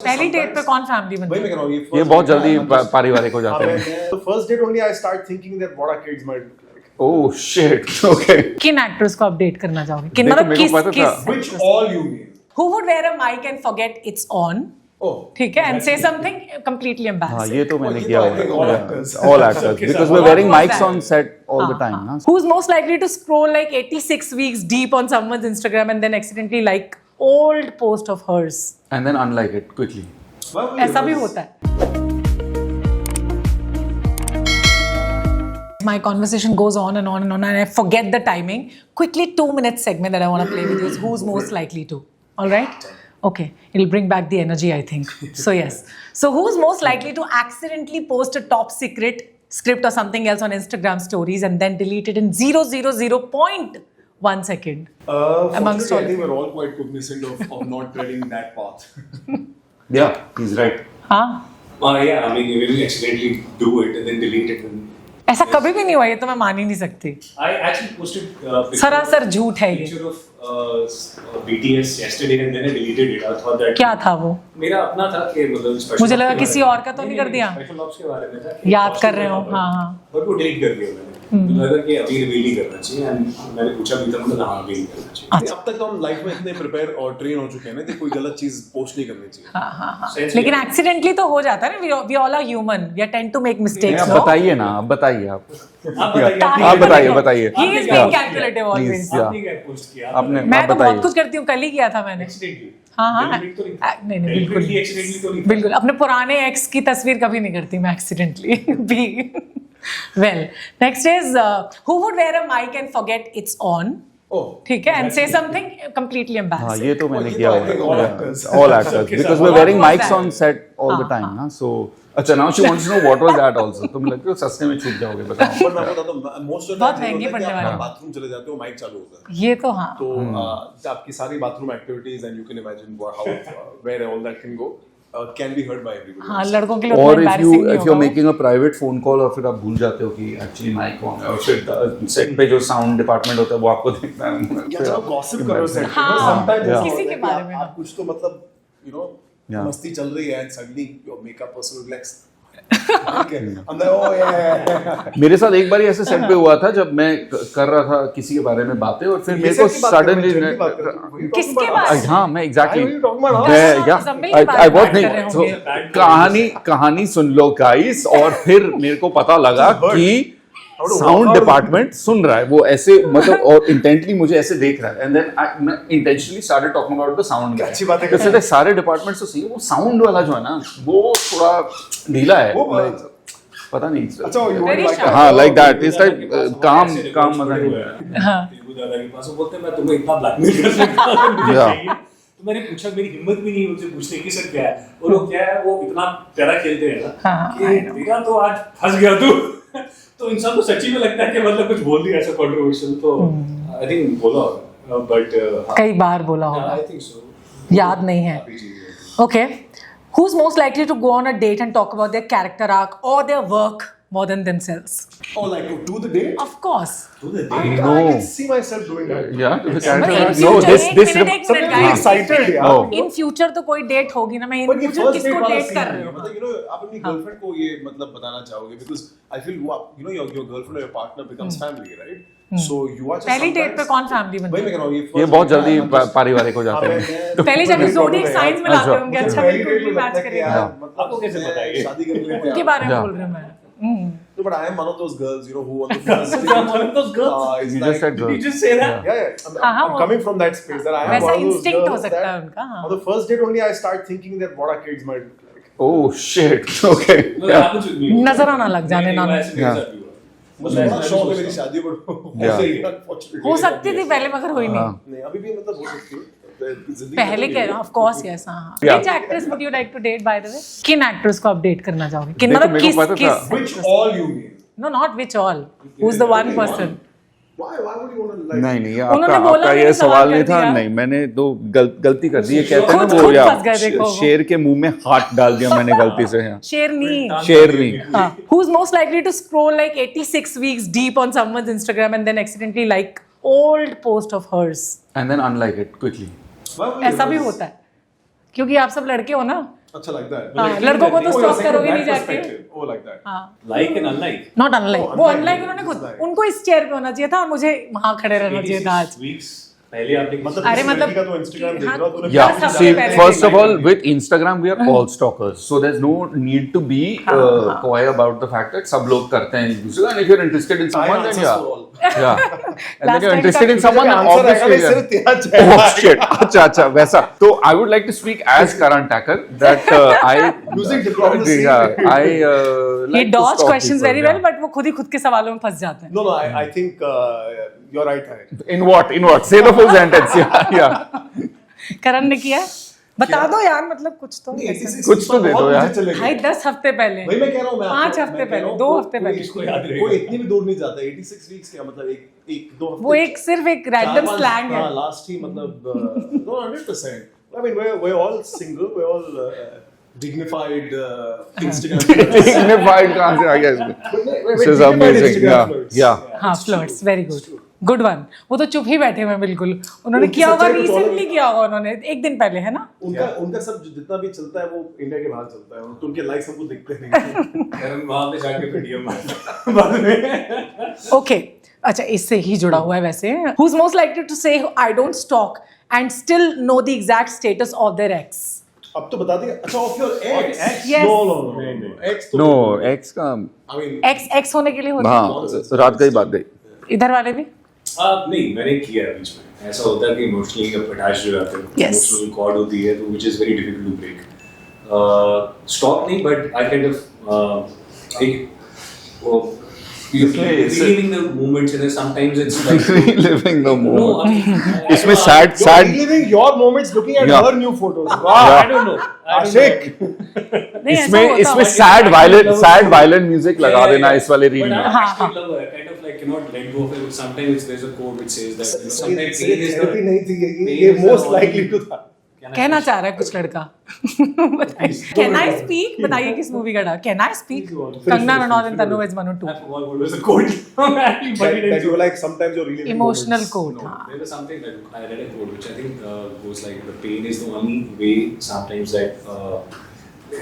पहली डेट पे कौन फैमिली बनता वही मैं है? कह रहा हूँ ये बहुत जल्दी पारिवारिक हो जाते हैं। First date only I start thinking that what our kids might look like oh shit okay किन एक्टर्स को अपडेट करना चाहोगे? किन देखो, मतलब मेरे को पता किस था। Which all you mean who would wear a mic and forget it's on, ओह ठीक है, and say something completely हाँ embarrassing? ये तो मैंने ये किया तो I हुआ think all actors. है all actors because we're What wearing was mics that? on set all the time ना Who's most likely to scroll like 86 weeks deep on someone's Instagram and then accidentally like old post of hers? and then unlike it quickly ऐसा भी होता है. My conversation goes on and on and on, and I forget the timing. Quickly, 2-minute segment that I want to play with you is who's most likely to. All right? Okay, it'll bring back the energy, I think. So yes. So who's most likely to accidentally post a top secret script or something else on Instagram stories and then delete it in 0.1 second? Amongst all I of think you. we're all quite cognizant of not treading that path. yeah he's right हाँ? Yeah, I mean, you will accidentally do it and then delete it. And ऐसा कभी भी नहीं हुआ, ये तो मैं मान ही नहीं सकती. I actually posted सरासर झूठ है ये. picture of BTS yesterday and then I deleted it. I thought that क्या था वो? मेरा अपना था कि मतलब special मुझे ops लगा के किसी बारे और का तो नहीं कर दिया? special ops के बारे में था. याद कर रहे हो, हाँ, हाँ. पर वो delete कर दिया मैंने. मुझे लगा कि अभी रिवील ही करना चाहिए and मैंने पूछा भी था मतलब हाँ रिवील करना चाहिए. अब तक तो हम लाइफ में इतने प्रिपेयर और ट्रेन हो चुके हैं ना कि कोई गलत चीज पोस्ट नहीं करनी चाहिए. Sense लेकिन नहीं है. एक्सीडेंटली तो हो जाता है ना. We all are human, we are tend to make mistakes. आप बताइए ना आप बताइए आप आप बताइए he is being calculative always. Please, yeah. आपने क्या पोस्ट किया? आपने मैं आप तो बहुत बताइए कुछ करती हूँ, कल ही किया था मैंने. Accidentally. हाँ हाँ. Deliberate तो नहीं था. नहीं नहीं बिल्कुल Deliberately, नहीं. accidentally तो नहीं था. बिल्कुल अपने पुराने एक्स की तस्वीर कभी नहीं करती मैं एक्सीडेंटली भी. Well next is who would wear a mic and forget it's on, oh ठीक है, एंड से समथिंग कंप्लीटली हाँ एम्बैरेसिंग. ये तो मैंने ये किया तो I हुआ think all है actors. all actors because we're What wearing was mics that? on set all the time ना so अच्छा now she wants to know what was that also तुम लगते हो सस्ते में छूट जाओगे बताओ पर मैं बताता हूँ मोस्ट ऑफ बहुत महंगी पड़ने वाली है. बाथरूम चले जाते हो माइक चालू होता है ये तो हाँ. तो आपकी सारी bathroom activities and you can imagine how where all that can go can be heard by everybody. हाँ लड़कों के लिए उतना और if embarrassing नहीं you're होगा वो. making a private phone call और फिर आप भूल जाते हो कि एक्चुअली माइक ऑन है और फिर सेट पे जो साउंड डिपार्टमेंट होता है वो आपको देखना है या जब गॉसिप कर रहे हो सेट पे हाँ, समटाइम्स yeah. किसी के बारे में. आप कुछ तो मतलब यू नो Yeah. मस्ती चल रही है and suddenly your makeup person relax okay I'm like oh yeah मेरे साथ एक बार ऐसे सेट पे हुआ था जब मैं कर रहा था किसी के बारे में बातें और फिर ये मेरे को सब की बात कर रहे सडनली हैं, बात कर रहे हैं. किसके बारे में? हाँ मैं exactly Why are you talking about us? या Zambil के बारे आई में बहुत बात कर रहे नहीं होंगे. तो कहानी सुन लो गाइस और फिर मेरे को पता लगा कि साउंड डिपार्टमेंट सुन रहा है वो ऐसे मतलब और इंटेंटली मुझे ऐसे देख रहा है एंड देन मैं intentionally started talking about the sound अच्छी बातें कर रहे जैसे सारे डिपार्टमेंट्स तो सही है वो साउंड वाला जो है ना वो थोड़ा ढीला है वो like, पता नहीं अच्छा you Very like sharp. हाँ like that it's like काम ऐसे काम records मजा पड़े नहीं हुए है हैं. हाँ. तेलुगु दादा के पास वो बोलते हैं मैं तुम्हें इतना ब्लैकमेल कर सकता हूं मुझे Yeah. चाहिए. तो मैंने पूछा मेरी हिम्मत भी नहीं उनसे पूछने की सर क्या है वो लोग क्या है वो इतना प्यारा खेलते हैं ना हाँ, कि तेरा तो आज फंस गया तू. तो इंसान को सच्ची में लगता है कि मतलब कुछ बोल दिया ऐसा कंट्रोवर्शियल तो आई थिंक बोला बट कई बार बोला होगा, आई थिंक सो. याद नहीं है. Okay. Who's most likely to go on a date and talk about their character arc or their work more than themselves? oh like to the day Of course. I can see myself doing that yeah But in no future, this एक this minute, something guys. excited यार Oh. In future तो कोई date होगी ना, मैं in But ये future first किसको date वाला डेट scene कर है, रही हूँ. मतलब you know आप अपनी गर्लफ्रेंड को ये मतलब बताना चाहोगे because I feel you know your girlfriend or your partner becomes family right so you are just पहली डेट पे sometimes- कौन फैमिली बनता वही मैं है? कह रहा हूँ ये बहुत जल्दी पारिवारिक हो जाते हैं पहले जाके zodiac signs में लाते अच्छा. होंगे. अच्छा बिल्कुल भी मैच करेगा. आपको कैसे पता है ये? शादी करने लेते हैं उनके बारे में Yeah. बोल रही हूँ मैं. No, but I am one of those girls, you know, who on the first date, I'm one of those girls. it's You like, just said You girl. just say that. yeah. हाँ, I'm वो- coming from that space that I am वैसा one of those instinct हो girls सकता है that उनका, हाँ. on the first date only I start thinking that what our kids might look like. oh shit okay Well, it happens with me. नजर आना लग जाने ना. ऐसे मेरे साथ भी हुआ. मुझे बड़ा शौक है मेरी शादी पर Yeah. unfortunately हो सकती थी पहले मगर हुई नहीं. हाँ. नहीं अभी भी मतलब हो सकती है जिंदगी पहले खत्म के नहीं हुई। Of course yes. हाँ. Yeah. Which actress would you like to date by the way? किन एक्ट्रेस को अपडेट करना चाहोगे? किन देखो, मतलब मेरे को किस पता था. Which all you mean? No, not which all. Who's the one person? Why would you want to like? नहीं नहीं उन्होंने आपका बोला आपका मैंने ये सवाल सवाल कर नहीं था दिया. नहीं मैंने तो गलती कर दी है कहते हैं ना खुद वो या फंस गए देखो वो. शेर के मुंह में हाथ डाल दिया मैंने गलती से यहाँ शेरनी. शेरनी Who's most likely to scroll like 86 weeks deep on someone's Instagram and then accidentally like old post of hers? and then unlike it quickly Why would you ऐसा भी want- होता है क्योंकि आप सब लड़के हो ना, अच्छा like that. हाँ, Like, लड़कों को तो oh, you're stalk saying करोगे from नहीं that जाके। perspective. Oh, like that. हाँ, Like and unlike. Not unlike, No, वो unlike अनलाइक नहीं, उन्होंने खुद, dislike. उनको इस चेयर पे होना चाहिए था और मुझे वहां खड़े रहना चाहिए था आज। 86 weeks पहले आपने मतलब अरे किसी मतलब- लड़की का तो Instagram देख हाँ, रहा तूने Yeah, सबसे see, पहले first देखना of all, with Instagram, we are all stalkers. So there's no need to be coy about the fact that सब लोग करते हैं एक दूसरे का. And if you're interested in someone, then answers yeah. for all. Yeah. And Last if you're time interested in का- someone, then answer आएगा obviously, मैं सिर्फ yeah. तेरा चेहरा Oh shit! अच्छा अच्छा वैसा. तो I would like to speak as Karan Tacker that I Using diplomacy. Yeah, I He like to dodge stalk questions people, very yeah. well, but वो खुद ही खुद के सवालों में फंस जाते हैं। No, I think you're right. Harry. In what? In what? Say the full sentence. Yeah, yeah. करण ने किया, बता दो यार, मतलब कुछ तो। 86 कुछ तो दे दो बहुत यार। मुझे चलेगा। भाई 10 हफ्ते पहले, वही मैं कह रहा हूँ, मैं 5 आपको- हफ्ते मैं कह पहले, रहा हूँ, 2 कोई- हफ्ते कोई- पहले। इसको याद रहेगा। कोई इतनी भी दूर नहीं जाता। 86 वीक्स क्या मतलब, एक दो हफ्ते। वो एक सिर्फ एक रैंडम स्लैंग है। लास्ट ही मतलब no 100%. I mean we're all single, we're all dignified Instagram. Dignified कहाँ से आ गया इसमें? This is amazing. Yeah, yeah. हाँ, flirts, very good, good one. वो तो चुप ही बैठे हुए हैं बिल्कुल। उन्होंने उनकी किया होगा, सच्चाई तो रिसेंटली किया होगा उन्होंने, एक दिन पहले, है ना? उनका सब जितना भी चलता है वो इंडिया के बाहर चलता है, तो उनके लाइक्स हमको दिखते नहीं। करण वहां पे जाके फिर डीएम बाद में। ओके, अच्छा, इससे ही जुड़ा हुआ है वैसे। Who's most likely to say I don't stalk and still know the exact status of their ex? अब तो बता दिया। अच्छा, of your x? Yes. No. X तो No, ex का I mean Ex होने के लिए होता है। हाँ रात गई बात गई. इधर वाले भी? नहीं, मैंने किया है बीच में। ऐसा होता है कि इमोशनली अटैच हो जाते हैं, Yes. इमोशनल कॉर्ड होती है, तो which is very difficult to break. Stock नहीं, बट आई काइंड ऑफ एक वो reliving the moments, and sometimes it's like Living the no, moment. I mean, इसमें I sad you're reliving your moments looking at Yeah. her new photos. Wow. don't know. आशिक। नहीं, ऐसा इसमें होता इसमें होगा। sad violent music लगा देना इस वाले रील But में. I actually love her. I kind of like cannot let go of it. Sometimes there's a quote which says that sometimes pain is therapy the नहीं थी pain ये is the most only- likely to था। कहना चाह रहा है कुछ लड़का। Can I speak? बताइए किस मूवी का डाल? Can I speak? Kangana Ranaut and Tanu is Manu I 2. forgot what was the quote. That you were like sometimes you're reliving Emotional moments. quote. No, हाँ. there was something that I read a quote which I think goes like the pain is the only way sometimes that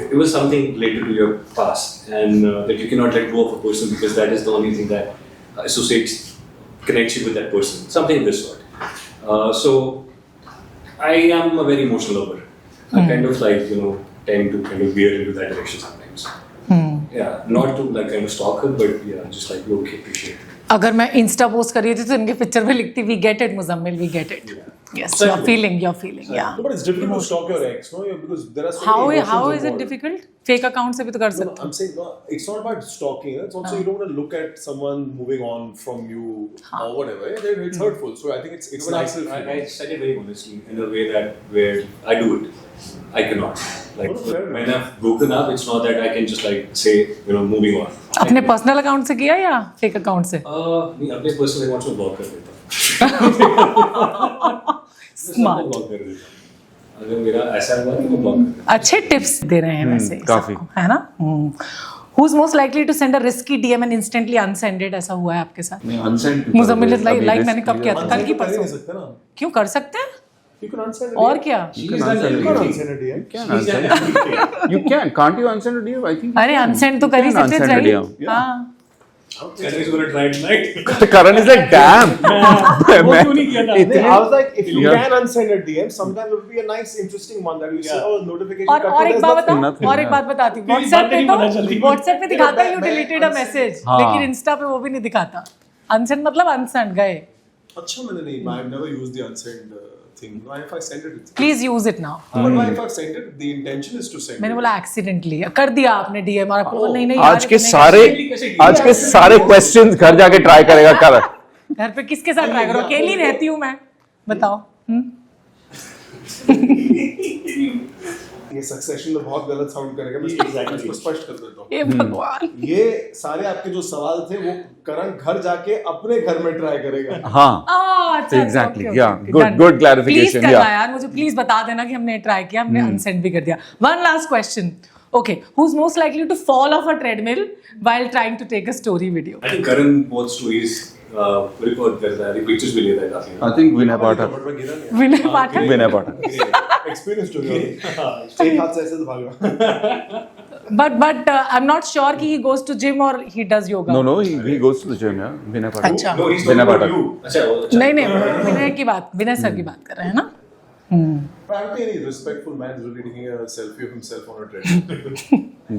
it was something related to your past and that you cannot let go of a person because that is the only thing that connects you with that person. Something of this sort. So I am a very emotional lover. I kind of like tend to kind of veer into that direction sometimes. Yeah, not to like kind of stalk her, but yeah, just like okay, appreciate it. अगर मैं Insta post कर रही थी तो इनके picture में लिखती we get it Muzammil, we get it. Yes, you're feeling, yeah. No, but it's difficult to stalk your ex, no? Because there are so How many emotions how is it involved. difficult? Fake account से भी तो कर No, सकते I'm saying no, it's not about stalking. It's also you don't want to look at someone moving on from you or whatever. It's hurtful. So I think it's But nice. I said it very honestly in a way that where I do it, I cannot. Like Oh, fair when I've broken up, it's not that I can just like say moving on. अपने personal account से किया या fake account से? नहीं, अपने personal account में block कर देता हूँ. Smart. ब्लॉक कर देता हूँ. अगर मेरा ऐसा हुआ कि मैं ब्लॉक कर देता अच्छे टिप्स दे रहे हैं वैसे काफी. सबको, है ना? Who's most likely to send a risky DM and instantly unsend it? ऐसा हुआ है आपके साथ? मुजम्मिल इज लाइक मैंने कब किया था? कल की कर ही नहीं परसों. सकते ना. क्यों कर सकते हैं? You can answer it. और क्या? हूँ. You can answer it. You can. Can't you answer a DM? I think. you अरे can. अनसेंड तो You कर ही can सकते unsend a हैं, DM. Yeah. हाँ. Karan is gonna try tonight. Karan is like, damn. वो क्यों नहीं किया था? I was like, if you Yeah. can unsend a DM, sometimes it would be a nice, interesting one that you say, Yeah. oh, notification. और cut to एक there's बात nothing. बताओ, Nothing, और एक yeah. बात बताती हूँ. तेरी व्हाट्सएप बातें पे नहीं पता चलती. तो व्हाट्सएप पे दिखाता है यू मैं डिलीटेड अ unsend- मैसेज, हाँ. लेकिन इंस्टा पे वो भी नहीं दिखाता. अनसेंड मतलब अनसेंड गए. अच्छा मैंने नहीं. I've never used the unsend thing. No, if I send it, it's. Please use it now. But why if I send it? The intention is to send. मैंने it. बोला एक्सीडेंटली कर दिया आपने डीएम और आपको नहीं नहीं आज यार, के इतने सारे क्वेश्चंस घर जाके ट्राई करेगा Karan. घर पे किसके साथ ट्राई करो? अकेली रहती हूँ मैं, बताओ. ये सक्सेशन में बहुत गलत साउंड करेगा. मैं इसको स्पष्ट कर देता हूँ. हे भगवान. ये सारे आपके जो सवाल थे वो करण घर जाके अपने घर में ट्राई करेगा. हाँ. अच्छा, Exactly, okay, yeah. okay, Good- done. good clarification, Please करना yeah. यार, मुझे प्लीज बता देना कि हमने ट्राई किया, हमने अनसेंड भी कर दिया. One last question. Okay, who's most likely to fall off a treadmill while trying to take a story video? I think Karan both stories record करता है, पिक्चर्स भी लेता है काफी। I think Vinay Pathak but मैं गिरा नहीं विनय पाठक विनय पाठक experience हो गया एक हाथ से ऐसे तो भागा but I'm not sure कि he goes to gym or he does yoga. no he goes to the gym yeah विनय पाठक अच्छा। No, he's Vinay talking about Pathak you. अच्छा नहीं नहीं विनय की बात, विनय सर की बात कर रहे हैं ना। But I don't think any respectful man is really taking a selfie of himself on a treadmill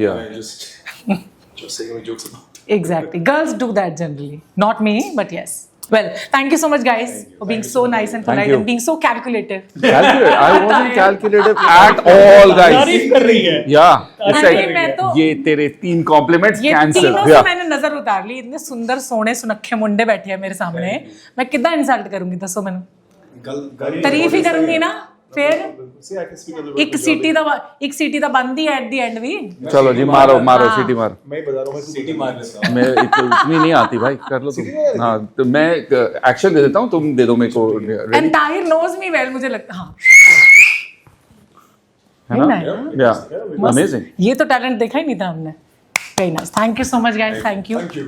yeah and just saying jokes about Exactly. Girls do that generally. Not me, but yes. Well, thank you so much, guys, for being so nice and polite you. and being so calculative. calculate I wasn't calculative at all guys तारीफ कर रही है। yeah it's अरे मैं तो like ये तेरे 3 compliments ये cancel तीनों से yeah मैंने नजर उतार ली, इतने सुंदर सोने सुनखे मुंडे बैठे हैं मेरे सामने, मैं कितना इंसल्ट करूंगी दसो मैंने, तारीफ ही करूंगी ना फिर। See, I can speak a little bit ਇੱਕ ਸੀਟੀ ਦਾ ਬੰਦ ਹੀ ਐਟ ਦੀ ਐਂਡ ਵੀ। चलो जी मारो हाँ। सीटी मार मैं ही बता रहा हूँ मैं सिटी मार लेता हूँ। मैं इतनी नहीं आती भाई कर लो तुम हाँ तो मैं एक्शन दे देता हूँ तुम दे दो मेरे को ready? And Tahir knows me well, मुझे लगता हाँ है ना है या अमेजिंग ये तो टैलेंट देखा ही नहीं था हमने। Very nice, thank you so much guys, thank you. Thank you.